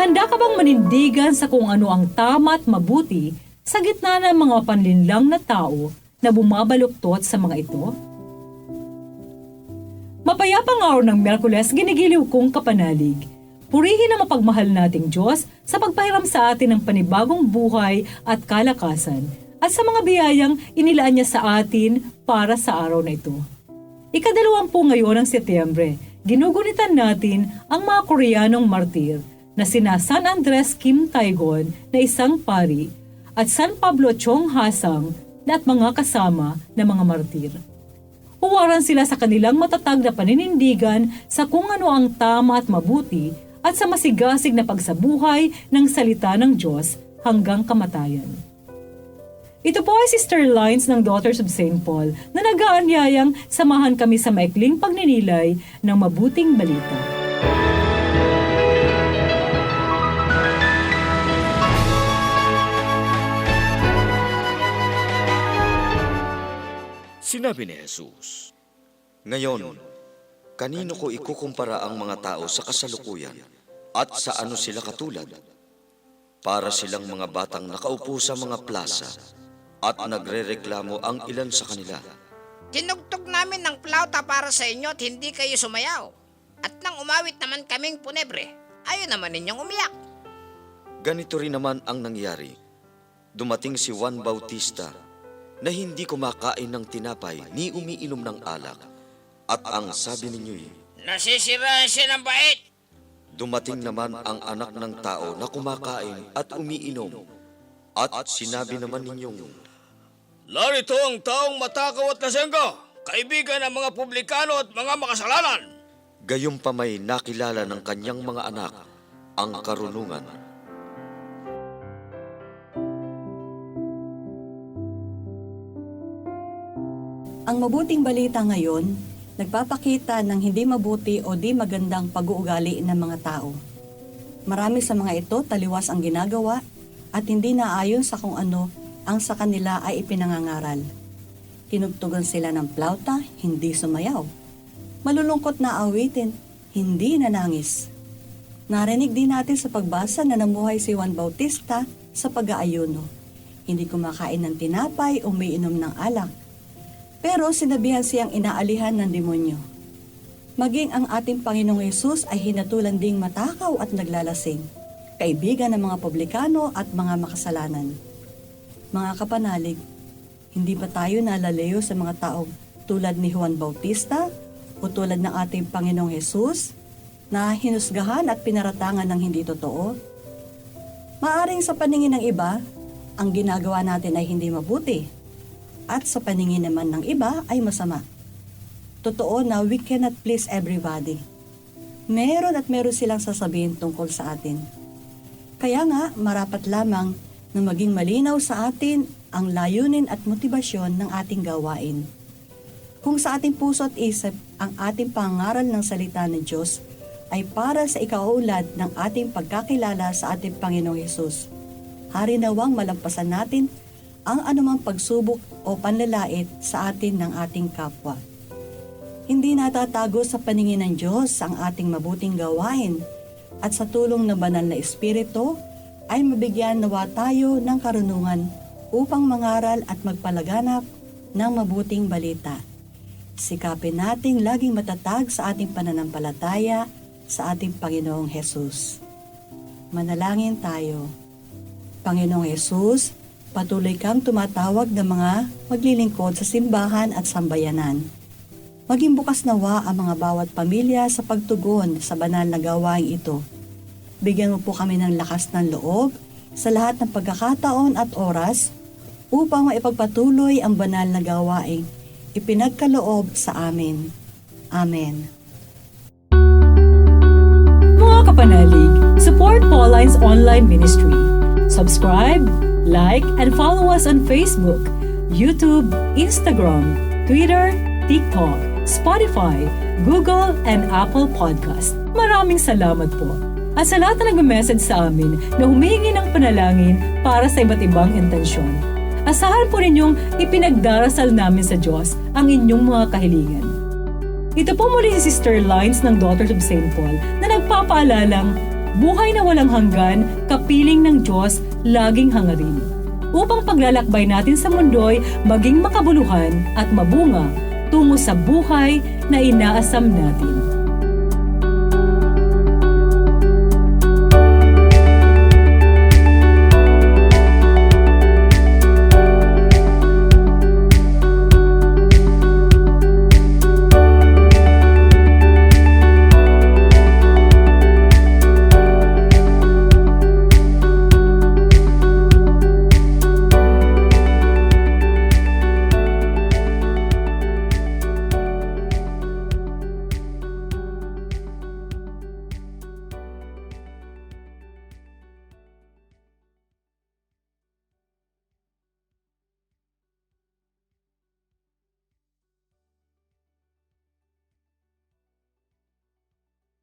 Handa ka bang manindigan sa kung ano ang tama at mabuti sa gitna ng mga panlinlang na tao na bumabaluktot sa mga ito? Mapayapang araw ng Miyerkules, ginigiliw kong kapanalig. Purihin ang mapagmahal nating Diyos sa pagpahiram sa atin ng panibagong buhay at kalakasan at sa mga biyayang inilaan niya sa atin para sa araw na ito. Ika-20 ngayon ng Setyembre, ginugunitan natin ang mga Koreanong martir na sina San Andres Kim Taegon na isang pari at San Pablo Chong Hasang na at mga kasama na mga martir. Huwaran sila sa kanilang matatag na paninindigan sa kung ano ang tama at mabuti at sa masigasig na pagsabuhay ng salita ng Diyos hanggang kamatayan. Ito po ay Sister Lines ng Daughters of St. Paul na nag-aanyayang samahan kami sa maikling pagninilay ng mabuting balita. Sinabi ni Jesus, "Ngayon, kanino ko ikukumpara ang mga tao sa kasalukuyan at sa ano sila katulad? Para silang mga batang nakaupo sa mga plaza at nagrereklamo ang ilan sa kanila. Tinugtog namin ng plauta para sa inyo at hindi kayo sumayaw. At nang umawit naman kaming punebre, ayaw naman ninyong umiyak." Ganito rin naman ang nangyari. Dumating si Juan Bautista na hindi kumakain ng tinapay ni umiinom ng alak. At ang sabi ninyo'y, "Nasisiraan siya ng bait." dumating naman ang anak ng tao na kumakain at umiinom. At sinabi naman ninyong, "Narito ang taong matakaw at nasengga, kaibigan ng mga publikano at mga makasalanan." Gayunpamay nakilala ng kanyang mga anak ang karunungan. Ang mabuting balita ngayon, nagpapakita ng hindi mabuti o di magandang pag-uugali ng mga tao. Marami sa mga ito taliwas ang ginagawa at hindi naayon sa kung ano ang sa kanila ay ipinangangaral. Tinugtugan sila ng plauta, hindi sumayaw. Malulungkot na awitin, hindi nanangis. Narinig din natin sa pagbasa na namuhay si Juan Bautista sa pag-aayuno. Hindi kumakain ng tinapay o umiinom ng alak. Pero sinabihan siyang inaalihan ng demonyo. Maging ang ating Panginoong Hesus ay hinatulan ding matakaw at naglalasing, kaibigan ng mga publikano at mga makasalanan. Mga kapanalig, hindi ba tayo nalalayo sa mga taong tulad ni Juan Bautista o tulad ng ating Panginoong Hesus na hinusgahan at pinaratangan ng hindi totoo? Maaring sa paningin ng iba, ang ginagawa natin ay hindi mabuti. At sa paningin naman ng iba ay masama. Totoo na we cannot please everybody. Meron silang sasabihin tungkol sa atin. Kaya nga, marapat lamang na maging malinaw sa atin ang layunin at motibasyon ng ating gawain. Kung sa ating puso at isip ang ating pangaral ng salita ng Diyos ay para sa ikauunlad ng ating pagkakilala sa ating Panginoong Hesus, hari nawang malampasan natin ang anumang pagsubok o panlalait sa atin ng ating kapwa. Hindi natatago sa paningin ng Diyos ang ating mabuting gawain at sa tulong ng banal na Espiritu ay mabigyan nawa tayo ng karunungan upang mangaral at magpalaganap ng mabuting balita. Sikapin nating laging matatag sa ating pananampalataya sa ating Panginoong Hesus. Manalangin tayo. Panginoong Hesus, patuloy kang tumatawag ng mga maglilingkod sa simbahan at sambayanan. Maging bukas nawa ang mga bawat pamilya sa pagtugon sa banal na gawain ito. Bigyan mo po kami ng lakas ng loob sa lahat ng pagkakataon at oras upang maipagpatuloy ang banal na gawain ipinagkaloob sa amin. Amen. Mga kapanalig, support Pauline's online ministry. Subscribe, like, and follow us on Facebook, YouTube, Instagram, Twitter, TikTok, Spotify, Google, and Apple Podcast. Maraming salamat po. At sa lahat na nag-message sa amin na humihingi ng panalangin para sa iba't ibang intensyon. Asahan po ninyong ipinagdarasal namin sa Diyos ang inyong mga kahilingan. Ito po muli si Sister Lines ng Daughters of St. Paul na nagpapaalalang buhay na walang hanggan, kapiling ng Diyos, laging hangarin. Upang paglalakbay natin sa mundo'y maging makabuluhan at mabunga tungo sa buhay na inaasam natin.